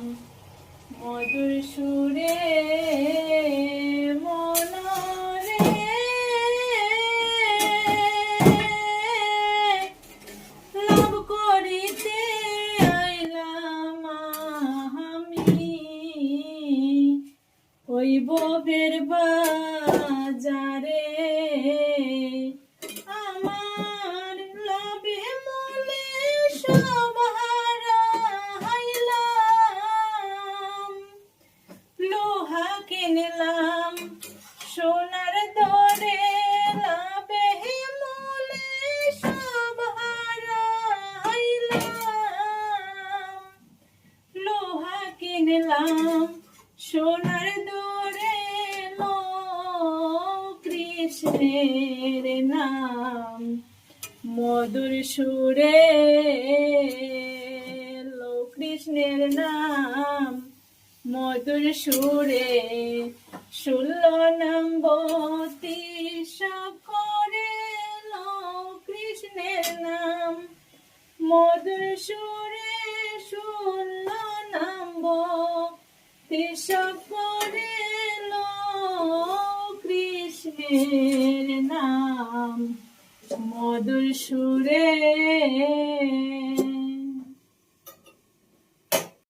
নাম মধুর সুরে মনরে লাভ করিতে আইলাম আমি ওই ভবের বাজারে আমার লাভে মনে সব হারাইলাম লোহা কিনলাম সোনার দরে লাভে মনে সব হারাইলাম লোহা কিনলাম সোনার দরে লো কৃষ্ণের নাম মধুর সুরে লো কৃষ্ণের নাম মধুর সুরে ষোল নম্বতি সকরে লো কৃষ্ণের নাম মধুর সুরে 16 নম্বতি সকরে লো কৃষ্ণের নাম মধুর সুরে